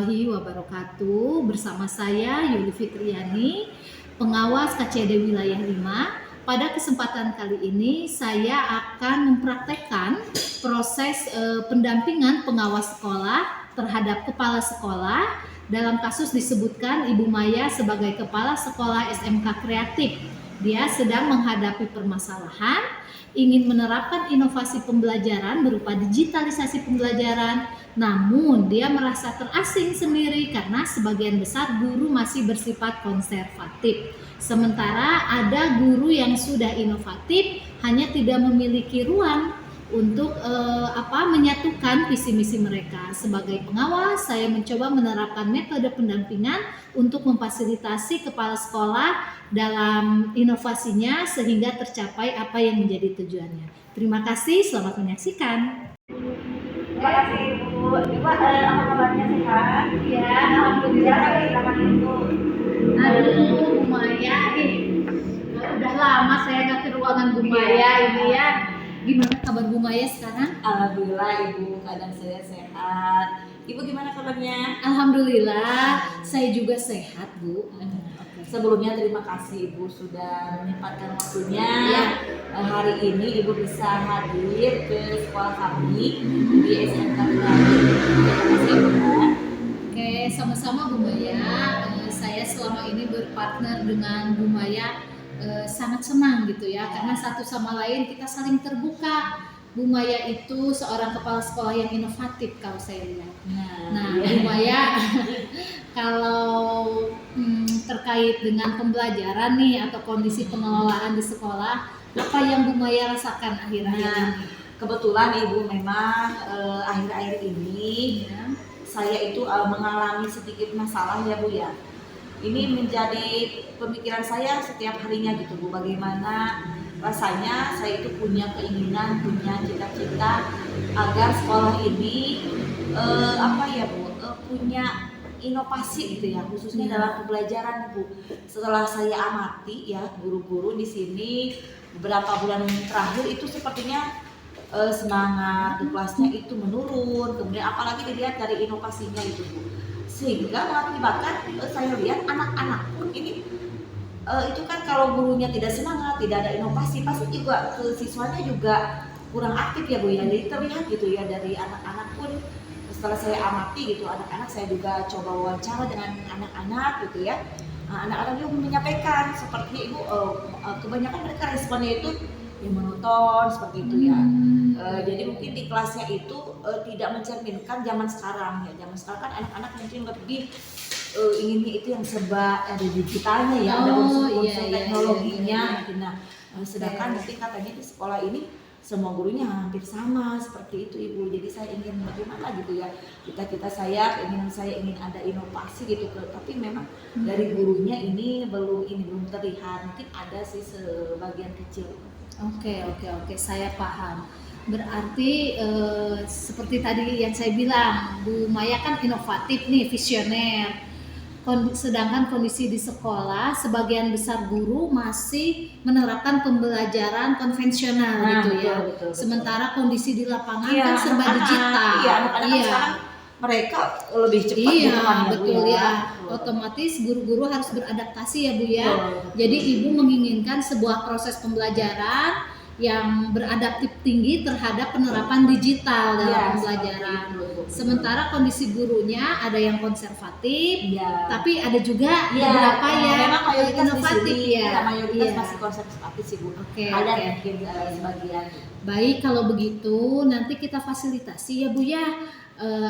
warahmatullahi wabarakatuh. Bersama saya Yuli Fitriani, pengawas KCD Wilayah 5. Pada kesempatan kali ini saya akan mempraktekkan proses pendampingan pengawas sekolah terhadap kepala sekolah. Dalam kasus disebutkan Ibu Maya sebagai kepala sekolah SMK Kreatif. Dia sedang menghadapi permasalahan, ingin menerapkan inovasi pembelajaran berupa digitalisasi pembelajaran, namun dia merasa terasing sendiri karena sebagian besar guru masih bersifat konservatif. Sementara ada guru yang sudah inovatif, hanya tidak memiliki ruang untuk menyatukan visi misi mereka. Sebagai pengawas, saya mencoba menerapkan metode pendampingan untuk memfasilitasi kepala sekolah dalam inovasinya sehingga tercapai apa yang menjadi tujuannya. Terima kasih, selamat menyaksikan. Terima kasih Ibu. Ibu apa kabarnya, sehat? Ya, alhamdulillah. Selamat Ibu. Aduh, Bu Maya, udah lama saya nggak ke ruangan Bu Maya ini ya. Gimana kabar Bu Maya sekarang? Alhamdulillah Ibu, keadaan saya sehat. Ibu gimana kabarnya? Alhamdulillah, saya juga sehat Bu. Sebelumnya terima kasih Ibu sudah menyempatkan waktunya. Hari ini Ibu bisa hadir ke sekolah kami di SMK Kreatif. Terima kasih Ibu. Oke, sama-sama Bu Maya. Saya selama ini berpartner dengan Bu Maya sangat senang gitu ya, karena satu sama lain kita saling terbuka. Bu Maya itu seorang kepala sekolah yang inovatif kalau saya lihat. Nah, Bu Maya kalau terkait dengan pembelajaran nih atau kondisi pengelolaan di sekolah, apa yang Bu Maya rasakan akhir-akhir ini? Kebetulan Ibu memang akhir-akhir ini saya itu mengalami sedikit masalah ya Bu ya. Ini menjadi pemikiran saya setiap harinya gitu Bu, bagaimana rasanya saya itu punya keinginan, punya cita-cita agar sekolah ini punya inovasi gitu ya, khususnya dalam pembelajaran Bu. Setelah saya amati ya guru-guru di sini beberapa bulan terakhir itu sepertinya semangat di kelasnya itu menurun, kemudian apalagi dilihat dari inovasinya itu Bu, sehingga mengakibatkan saya lihat anak-anak pun ini itu kan kalau gurunya tidak semangat, tidak ada inovasi, pasti juga siswanya juga kurang aktif ya Bu ya. Jadi terlihat gitu ya dari anak-anak pun, setelah saya amati gitu, anak-anak saya juga coba wawancara dengan anak-anak gitu ya. Anak-anak juga menyampaikan seperti Ibu, kebanyakan mereka responnya itu ya monoton seperti itu ya. Jadi mungkin di kelasnya itu tidak mencerminkan zaman sekarang ya. Zaman sekarang kan anak-anak mungkin lebih inginnya itu yang serba ada digitalnya ya, ada unsur-unsur teknologinya. Nah, sedangkan mungkin katanya di sekolah ini semua gurunya hampir sama seperti itu Ibu. Jadi saya ingin bagaimana gitu ya, cita-cita saya, keinginan saya ingin ada inovasi gitu, tapi memang dari gurunya ini belum terlihat. Mungkin ada sih sebagian kecil. Oke, saya paham. Berarti seperti tadi yang saya bilang, Bu Maya kan inovatif nih, visioner. Sedangkan kondisi di sekolah, sebagian besar guru masih menerapkan pembelajaran konvensional gitu ya. Betul. Sementara kondisi di lapangan kan serba digital. Anak-anak sekarang mereka lebih cepat gitu kan ya, betul Bu, ya. Otomatis guru-guru harus beradaptasi ya Bu ya. Jadi Ibu menginginkan sebuah proses pembelajaran yang beradaptif tinggi terhadap penerapan digital dalam pembelajaran. Sementara kondisi gurunya ada yang konservatif, tapi ada juga beberapa yang inovatif ya. Mayoritas masih konservatif sih Bu. Ada mungkin sebagian. Baik, kalau begitu nanti kita fasilitasi ya Bu ya,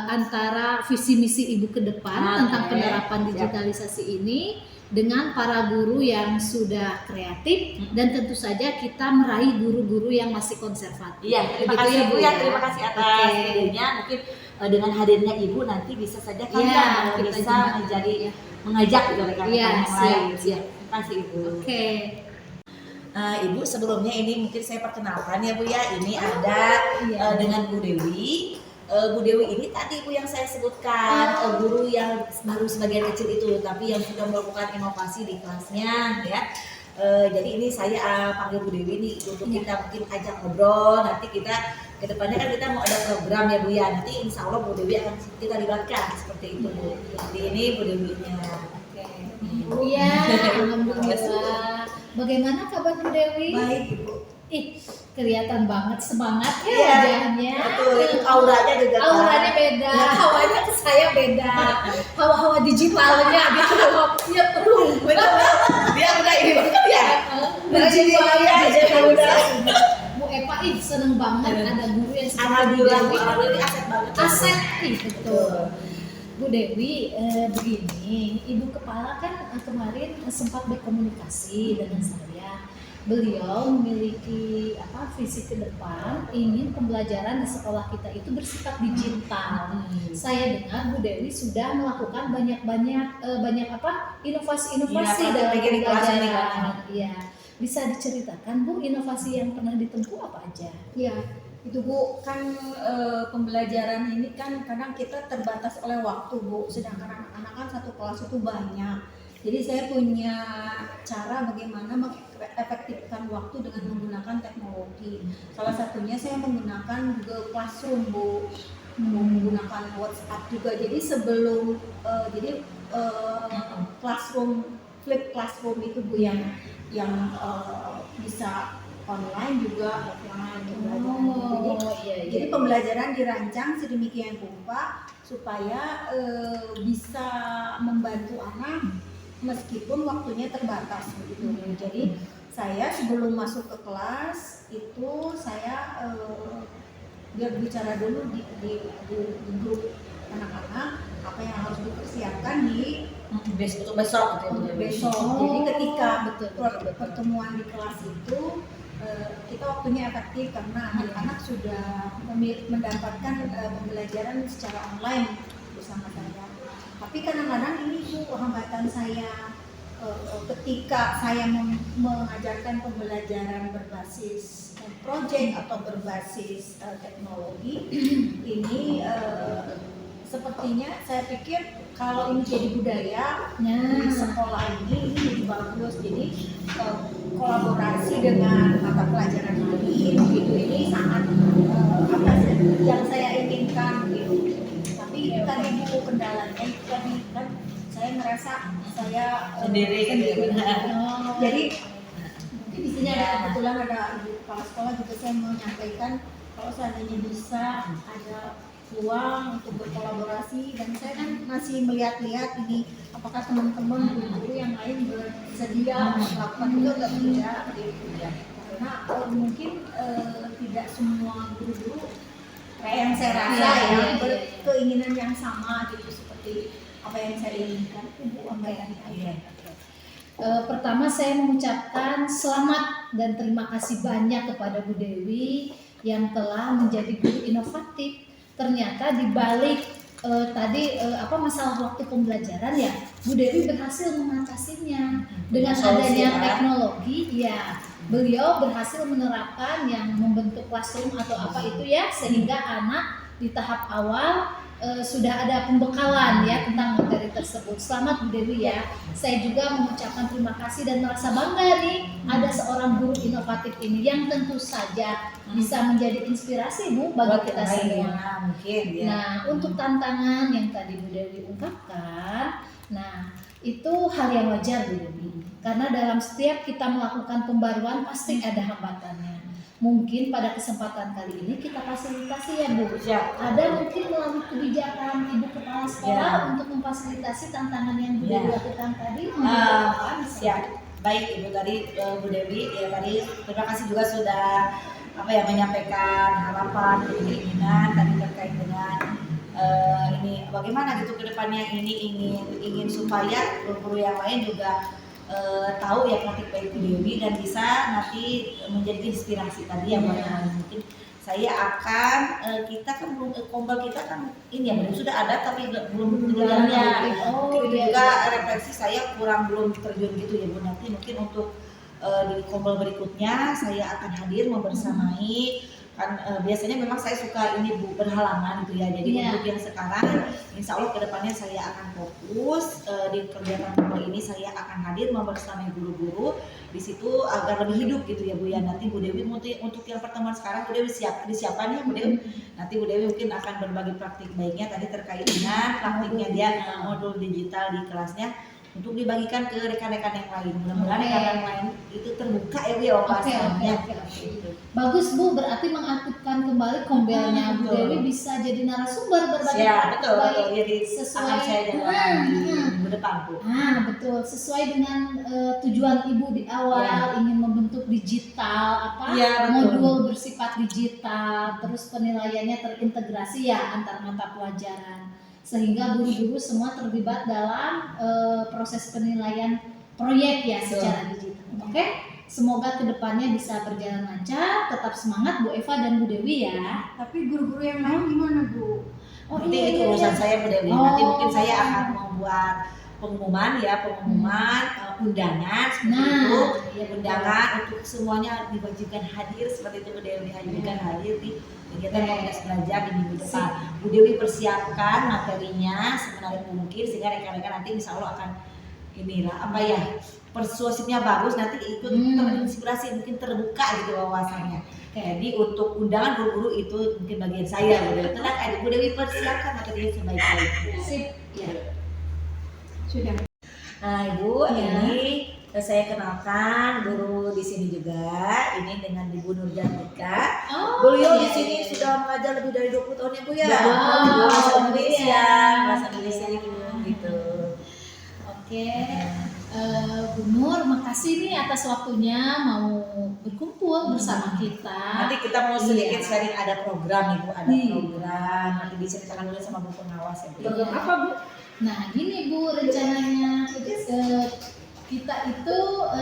antara visi misi Ibu ke depan tentang penerapan digitalisasi ini dengan para guru yang sudah kreatif, dan tentu saja kita meraih guru-guru yang masih konservatif. Terima kasih Bu ya, terima kasih atas idenya. Mungkin dengan hadirnya Ibu nanti bisa saja kalian bisa menjadi mengajak gitu rekan-rekan yang lain. Terima kasih Ibu. Ibu, sebelumnya ini mungkin saya perkenalkan ya Bu ya. Ini ada dengan Bu Dewi. Bu Dewi ini tadi Bu yang saya sebutkan, guru yang baru sebagian kecil itu, tapi yang sudah melakukan inovasi di kelasnya ya. Jadi ini saya panggil Bu Dewi nih untuk kita mungkin ajak ngobrol, nanti kita kedepannya kan kita mau ada program ya Bu ya, nanti insya Allah Bu Dewi akan kita libatkan seperti itu Bu. Di ini Bu Dewinya. Iya, alhamdulillah. Bagaimana kabar Bu Dewi? Baik Ibu. Ih, kelihatan banget semangat ya Iya, wajahnya. betul, itu auranya juga kan. Auranya beda, hawanya ke saya beda. Hawa-hawa digitalnya gitu, hawanya perlu. Betul, dia udah ini banget ya. Berjiwanya Jadi udah. Bu Eva ih seneng banget ada guru yang seperti Bu Alhamdulillah, Dewi. alhamdulillah aset banget. Aset, ih betul. Bu Dewi, begini, Ibu Kepala kan kemarin sempat berkomunikasi dengan saya. Beliau memiliki visi ke depan, ingin pembelajaran di sekolah kita itu bersifat digital. Saya dengar Bu Dewi sudah melakukan banyak inovasi-inovasi Iya, dalam bikin kelas ini pembelajaran. kan. Iya, bisa diceritakan Bu inovasi yang pernah ditempuh apa aja? Ya, itu Bu, kan pembelajaran ini kan kadang kita terbatas oleh waktu Bu, sedangkan anak-anak kan satu kelas itu banyak. Jadi saya punya cara bagaimana mengefektifkan waktu dengan menggunakan teknologi. Salah satunya saya menggunakan Google Classroom Bu, menggunakan WhatsApp juga. Jadi sebelum classroom, flip classroom itu Bu yang bisa online juga offline jadi pembelajaran dirancang sedemikian rupa supaya bisa membantu anak meskipun waktunya terbatas begitu. Jadi saya sebelum masuk ke kelas itu saya berbicara dulu di grup anak-anak apa yang harus dipersiapkan di besok gitu ya. besok. Oh, Jadi ketika betul. pertemuan di kelas itu kita waktunya efektif karena anak-anak sudah mendapatkan pembelajaran secara online bersama saya. Tapi kadang-kadang ini Bu hambatan saya ketika saya mengajarkan pembelajaran berbasis project atau berbasis teknologi ini sepertinya saya pikir kalau ini jadi budaya di sekolah ini jadi bagus. Jadi kolaborasi dengan mata pelajaran lain gitu ini sangat yang saya inginkan gitu. Tapi tadi Bu kendalanya itu tadi kan saya ngerasa saya Sendiri. Jadi mungkin di sini ada kebetulan ada ibu kepala sekolah juga saya mau menyampaikan kalau seandainya bisa ada ruang untuk berkolaborasi, dan saya kan masih melihat-lihat ini apakah teman-teman guru yang lain bersedia melakukan itu atau tidak gitu ya. Karena mungkin tidak semua guru-guru kayak yang saya rasa berkeinginan yang sama gitu seperti apa yang saya inginkan. Ibu apa yang Pertama saya mengucapkan selamat dan terima kasih banyak kepada Bu Dewi yang telah menjadi guru inovatif. Ternyata di balik masalah waktu pembelajaran ya Bu Dewi berhasil mengatasinya dengan adanya teknologi. Ya, beliau berhasil menerapkan yang membentuk classroom atau apa itu ya, sehingga anak di tahap awal sudah ada pembekalan ya tentang materi tersebut. Selamat Bu Dewi ya. Saya juga mengucapkan terima kasih dan merasa bangga nih ada seorang guru inovatif ini yang tentu saja bisa menjadi inspirasi Bu bagi kita semua. Mungkin ya. Nah, untuk tantangan yang tadi Bu Dewi ungkapkan, nah itu hal yang wajar Bu Dewi. Karena dalam setiap kita melakukan pembaruan pasti ada hambatannya. Mungkin pada kesempatan kali ini kita fasilitasi ya Bu. Ya. Ada mungkin melalui kebijakan Ibu Kepala Sekolah untuk memfasilitasi tantangan yang Bu Dewi lakukan tadi. Siap. Baik Ibu tadi Bu Dewi ya tadi terima kasih juga sudah menyampaikan harapan keinginan tadi terkait dengan ini bagaimana gitu ke depannya ini ingin supaya guru-guru yang lain juga tahu ya praktik baik Bu Dewi dan bisa nanti menjadi inspirasi tadi yang mungkin saya akan kita kan belum kombal kita kan ini ya sudah ada tapi belum terjalannya. Mungkin juga refleksi saya belum terjun gitu ya Bu. Nanti mungkin untuk di kombal berikutnya saya akan hadir membersamai kan biasanya memang saya suka ini Bu berhalangan gitu ya. Jadi Iya. untuk yang sekarang insya Allah kedepannya saya akan fokus di kegiatan kelompok ini, saya akan hadir membersamai guru-guru di situ agar lebih hidup gitu ya Bu ya. Nanti Bu Dewi untuk yang pertemuan sekarang Bu Dewi disiapkan ya Bu Dewi. Nanti Bu Dewi mungkin akan berbagi praktik baiknya tadi terkait dengan praktiknya dia modul digital di kelasnya untuk dibagikan ke rekan-rekan yang lain. Mudah-mudahan Oke. rekan yang lain itu terbuka ya Bu ya wawasannya. Gitu. Bagus Bu, berarti mengaktifkan kembali kombelnya Bu Betul. Dewi bisa jadi narasumber berbagi Ya praktik betul baik betul. Jadi sesuai akan saya jalankan di minggu depan Bu. betul sesuai dengan tujuan Ibu di awal ingin membentuk digital Iya, betul. modul bersifat digital, terus penilaiannya terintegrasi ya antar mata pelajaran sehingga guru-guru semua terlibat dalam proses penilaian proyek ya secara digital. Oke? Semoga kedepannya bisa berjalan lancar, tetap semangat Bu Eva dan Bu Dewi ya. Tapi guru-guru yang lain gimana Bu? Oh Nanti itu urusan saya Bu Dewi. Nanti mungkin saya akan membuat pengumuman undangan seperti itu. iya, Undangan untuk semuanya diwajibkan hadir seperti itu Bu Dewi, diwajibkan hadir di kegiatan komunitas belajar di minggu depan. Bu Dewi persiapkan materinya semenarik mungkin sehingga rekan-rekan nanti insya Allah akan persuasifnya bagus, nanti ikut terinspirasi, mungkin terbuka gitu wawasannya. Jadi untuk undangan guru-guru itu mungkin bagian saya Bu Dewi. Tenang aja Bu Dewi persiapkan materinya sebaik-baiknya. Sip. Ya. Sudah. Nah Ibu, ini saya kenalkan guru di sini juga. Ini dengan Ibu Nurjantika. Beliau di sini sudah mengajar lebih dari 20 tahun ya Bu ya. Bahasa Indonesia, bahasa Indonesia gitu. Oke. Bu Nur, makasih nih atas waktunya mau berkumpul bersama kita. Nanti kita mau sedikit Iya. sharing, ada program Ibu, ada Iya. program. Nanti diceritakan dulu sama Bu pengawas ya Bu. Iya. Apa Bu? Nah, gini Bu, rencananya kita itu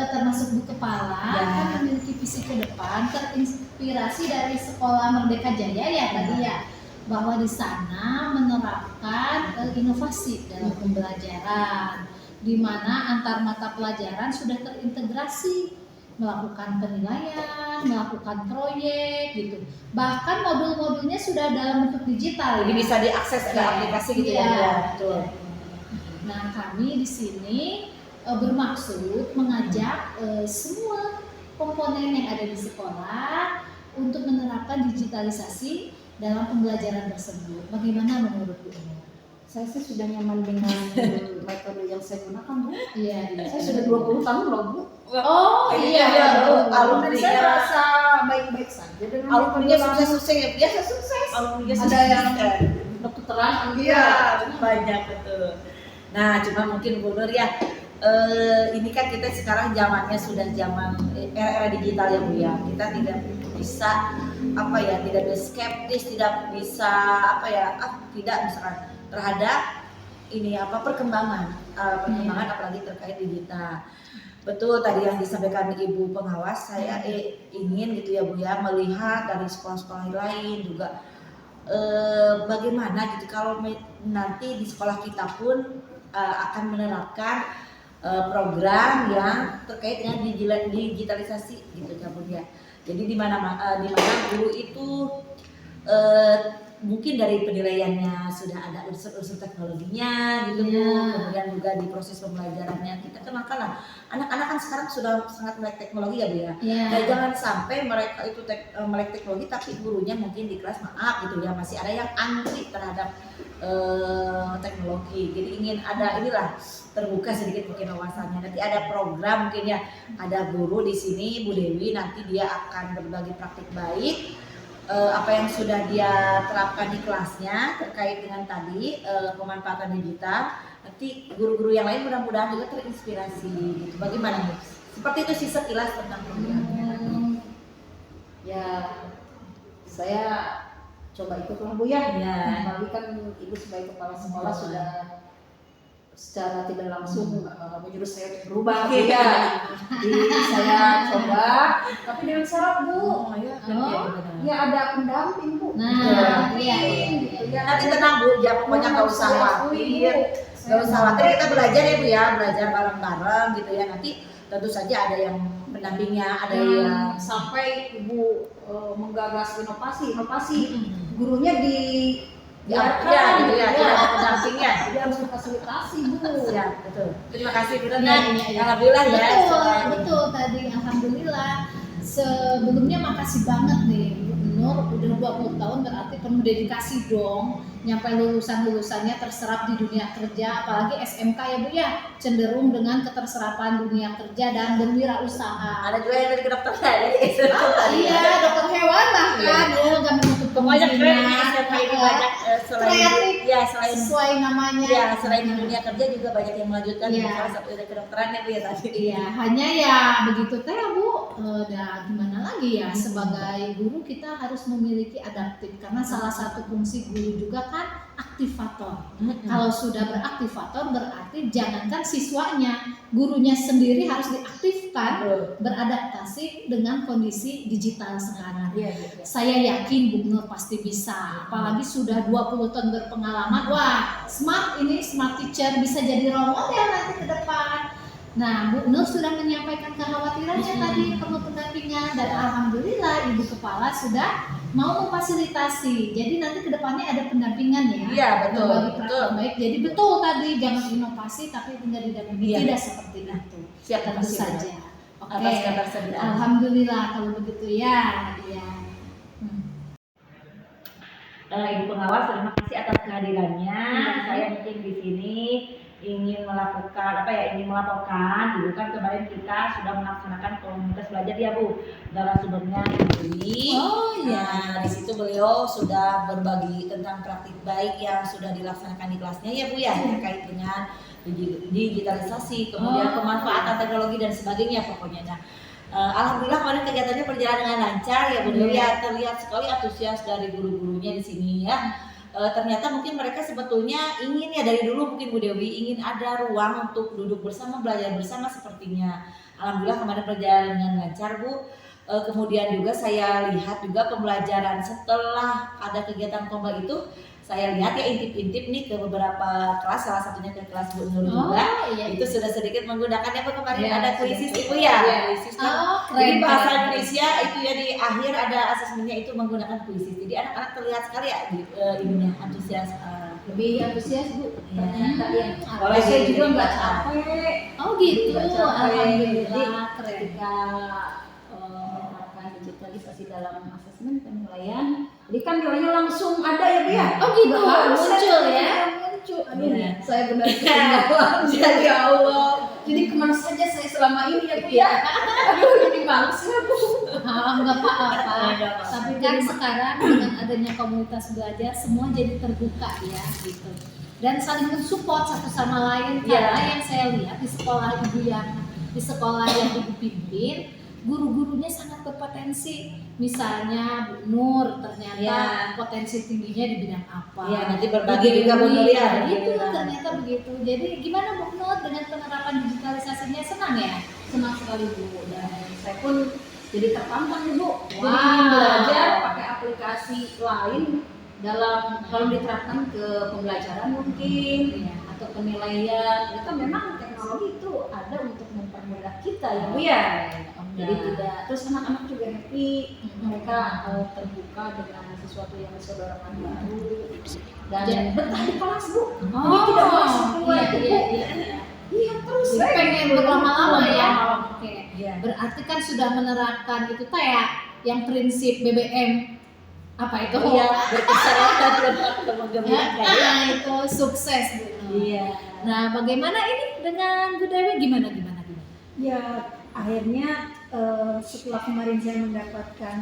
termasuk Bu Kepala Ya. kan memiliki visi ke depan terinspirasi dari Sekolah Merdeka Jaya ya tadi ya, bahwa di sana menerapkan inovasi dalam pembelajaran di mana antar mata pelajaran sudah terintegrasi, melakukan penilaian, melakukan proyek gitu. Bahkan modul-modulnya sudah dalam bentuk digital. Jadi ya. bisa diakses ada Ya. aplikasi gitu Iya. ya. Betul. Nah, kami di sini bermaksud mengajak semua komponen yang ada di sekolah untuk menerapkan digitalisasi dalam pembelajaran tersebut. Bagaimana menurut Bu? Saya sih sudah nyaman dengan metode yang saya gunakan Bu. Iya, Saya sudah 20 tahun loh Bu. Oh Iya, iya, Bu. Dan saya merasa baik-baik saja dengan Alumninya metode sukses-sukses ya. Biasa sukses. alumninya Ada sukses. yang kedokteran, Iya, banyak betul. Nah, cuma mungkin Bu Nur ya, ini kan kita sekarang zamannya sudah zaman era digital ya Bu ya. Kita tidak bisa tidak bisa skeptis, tidak bisa tidak misalkan terhadap perkembangan apalagi terkait digital. Betul tadi yang disampaikan Ibu pengawas, saya ingin gitu ya Bu ya melihat dari sekolah-sekolah lain juga bagaimana gitu kalau nanti di sekolah kita pun akan menerapkan program yang terkait dengan digitalisasi gitu ya Bu ya. Jadi di mana guru itu mungkin dari penilaiannya sudah ada unsur-unsur teknologinya gitu Bu. Kemudian juga di proses pembelajarannya kita kenalkan lah. Anak-anak kan sekarang sudah sangat melek teknologi ya Bu ya. Nah, jangan sampai mereka itu melek teknologi tapi gurunya mungkin di kelas gitu ya masih ada yang anti terhadap teknologi. Jadi ingin ada terbuka sedikit mungkin wawasannya. Nanti ada program mungkin ya, ada guru di sini Bu Dewi, nanti dia akan berbagi praktik baik apa yang sudah dia terapkan di kelasnya terkait dengan tadi pemanfaatan digital. Nanti guru-guru yang lain mudah-mudahan juga terinspirasi gitu. Bagaimana nih? Seperti itu sih sekilas tentang programnya. Ya, saya coba ikutlah Bu ya. Ya. Apalagi kan Ibu sebagai kepala sekolah sudah secara tidak langsung menyuruh saya untuk berubah Bu ya. Jadi saya coba, tapi dengan syarat Bu. Ya ada pendamping Bu. Nah, gitu ya. Nanti tenang Bu, ya pokoknya nggak usah khawatir. Nggak usah khawatir, kita belajar ya Bu ya, belajar bareng-bareng gitu ya. Nanti tentu saja ada yang pendampingnya, ada yang sampai ibu menggagas inovasi gurunya diarahkan gitu ya, tidak ada pendampingnya. dia harus memfasilitasi bu. Ya, betul. Terima kasih Bu. Iya. Alhamdulillah ya. Betul tadi, alhamdulillah. Sebelumnya makasih banget nih Bu Nur, udah 20 tahun berarti penuh dedikasi dong, nyampe lulusannya terserap di dunia kerja, apalagi SMK ya Bu ya, cenderung dengan keterserapan dunia kerja dan berwirausaha. Ada juga yang dari kedokteran ya. Iya, dokter hewan bahkan nggak menutup Pokoknya keren ini kemungkinan. SMK ini banyak selain Kreatif, ya selain sesuai namanya. ya selain di dunia kerja juga banyak yang melanjutkan Iya. salah satu dari kedokteran ya Bu ya tadi. Iya, hanya ya begitu teh ya Bu. Gimana lagi ya, sebagai guru kita harus memiliki adaptif karena salah satu fungsi guru juga kan aktivator. Kalau sudah beraktivator berarti jangankan siswanya, gurunya sendiri harus diaktifkan beradaptasi dengan kondisi digital sekarang. Iya. Saya yakin Bu Nur pasti bisa, apalagi sudah 20 tahun berpengalaman. Wah, smart teacher bisa jadi role model nanti ke depan. Nah, Bu Nur sudah menyampaikan kekhawatirannya tadi perlu pendampingan, dan alhamdulillah Ibu Kepala sudah mau memfasilitasi. Jadi nanti ke depannya ada pendampingan ya. Iya, betul. Berbagi praktek Betul. baik. Jadi betul tadi, jangan inovasi tapi tinggal didampingi. Iya. Tidak seperti itu. Siap, Tentu makasih, Bu. saja. Oke. Atas ketersediaan. Alhamdulillah kalau begitu ya. Iya. Ibu pengawas, terima kasih atas kehadirannya. Saya mungkin di sini ingin melaporkan dulu kan kemarin kita sudah melaksanakan komunitas belajar ya Bu. Narasumbernya Ibu. Oh iya. Nah, di situ beliau sudah berbagi tentang praktik baik yang sudah dilaksanakan di kelasnya ya Bu ya, terkait dengan digitalisasi, kemudian pemanfaatan teknologi dan sebagainya pokoknya. Nah, alhamdulillah kemarin kegiatannya berjalan dengan lancar ya Bu Dewi ya, terlihat sekali antusias dari guru-gurunya di sini ya. Ternyata mungkin mereka sebetulnya ingin ya dari dulu mungkin Bu Dewi ingin ada ruang untuk duduk bersama, belajar bersama sepertinya. Alhamdulillah kemarin berjalan dengan lancar Bu. Kemudian juga saya lihat juga pembelajaran setelah ada kegiatan komba itu, saya lihat ya intip-intip nih ke beberapa kelas, salah satunya ke kelas Bu Nur juga. Iya. Itu sudah sedikit menggunakan apa kemarin Iya, ada kuisis sudah. Ibu ya. Iya. Kuisis kan. Oh, Jadi keren. bahasan Indonesia itu ya di akhir ada asesmennya itu menggunakan kuisis. Jadi anak-anak terlihat sekali ya ininya antusias. Lebih antusias bu. Iya. Ternyata ya. Oleh Saya diri juga kita. nggak capek. Oh gitu. Nggak capek. Alhamdulillah Jadi, keren. ketika menerapkan digitalisasi dalam asesmen penilaian, jadi kan nilainya langsung ada ya Bu ya. Oh gitu, Nggak harus muncul ada ya. Muncul. Aduh, Iya. saya benar-benar jadi Allah. Jadi kemana saja saya selama ini ya Bu ya. Aduh, jadi males ya Bu. Nggak apa-apa. Nggak apa-apa. Tapi kan sekarang dengan adanya komunitas belajar semua jadi terbuka ya gitu. Dan saling mensupport satu sama lain. Karena yang saya lihat di sekolah yang ibu pimpin, guru-gurunya sangat berpotensi. Misalnya Bu Nur ternyata potensi tingginya di bidang apa. Iya, nanti berbagi juga Bu Nur ya. Gitu ternyata begitu. Jadi gimana Bu Nur dengan penerapan digitalisasinya, senang ya? Senang sekali Bu, dan saya pun jadi tertantang nih Bu. Jadi Wow. ingin belajar pakai aplikasi lain dalam kalau diterapkan ke pembelajaran mungkin atau penilaian. Ternyata memang teknologi itu ada untuk mempermudah kita ya Bu ya. Jadi tidak, terus anak-anak juga happy, mereka terbuka dengan sesuatu yang disaudarakan baru dan betah di kelas Bu. Jadi tidak merasa keluar Bu. Iya terus Jadi pengen berlama-lama ya. Oke. Iya. Berarti kan sudah menerapkan itu kayak yang prinsip BBM apa itu? Iya, berkesan dan menggembirakan. Nah, itu sukses Bu. Iya. Nah, bagaimana ini dengan Bu Dewi gimana? Ya akhirnya setelah kemarin saya mendapatkan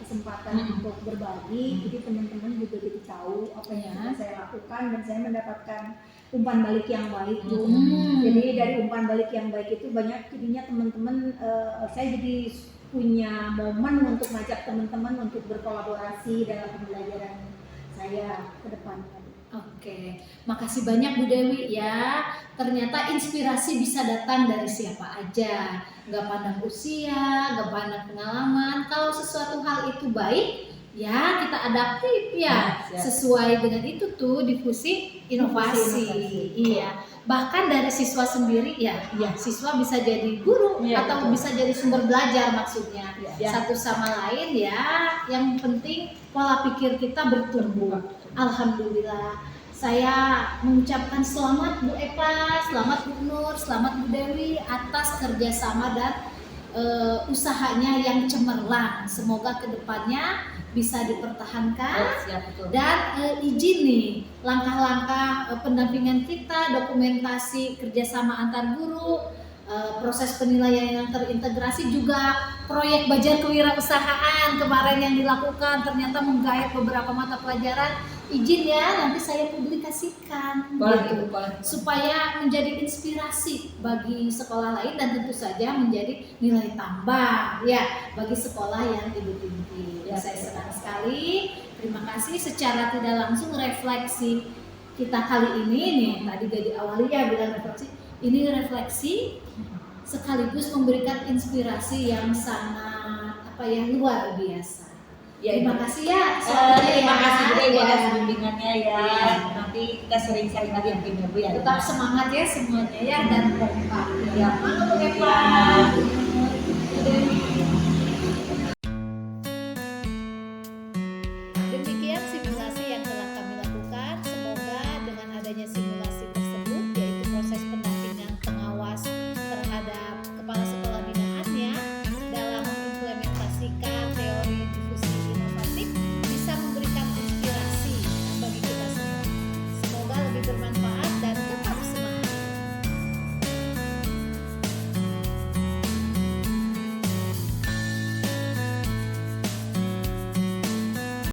kesempatan untuk berbagi, jadi teman-teman juga jadi tahu apa yang sedang saya lakukan dan saya mendapatkan umpan balik yang baik Bu. Jadi dari umpan balik yang baik itu banyak jadinya teman-teman saya jadi punya momen untuk ngajak teman-teman untuk berkolaborasi dalam pembelajaran saya ke depannya. Oke, makasih banyak Bu Dewi ya. Ternyata inspirasi bisa datang dari siapa aja, nggak pandang usia, nggak pandang pengalaman. Kalau sesuatu hal itu baik, ya kita adaptif ya, Siap. sesuai dengan itu tuh difusi inovasi. Inovasi. Iya. bahkan dari siswa sendiri ya, siswa bisa jadi guru Iya, atau betul. bisa jadi sumber belajar maksudnya Iya. satu sama lain ya. Yang penting pola pikir kita bertumbuh. Alhamdulillah, saya mengucapkan selamat Bu Eva, selamat Bu Nur, selamat Bu Dewi atas kerjasama dan usahanya yang cemerlang. Semoga kedepannya bisa dipertahankan. Siap, betul. Dan izin nih langkah-langkah pendampingan kita, dokumentasi kerjasama antar guru, proses penilaian yang terintegrasi, juga proyek Bajar Kewirausahaan kemarin yang dilakukan ternyata menggait beberapa mata pelajaran. Izin ya, nanti saya publikasikan Boleh, gitu, Ibu, boleh. supaya menjadi inspirasi bagi sekolah lain dan tentu saja menjadi nilai tambah ya bagi sekolah yang Ibu pimpin. Ya, Saya senang sekali. Terima kasih. Secara tidak langsung refleksi kita kali ini nih, tadi Gadi Awalia bilang refleksi, ini refleksi sekaligus memberikan inspirasi yang sangat luar biasa. Ya, Terima Ibu. kasih ya. Terima kasih juga Ibu Ya. atas bimbingannya ya. Iya. Nanti kita sering-sering lagi mungkin ya Bu ya. Tetap semangat ya semuanya ya dan kompak. Ya. Mana Bu Eva? Ya. Bu Dewi.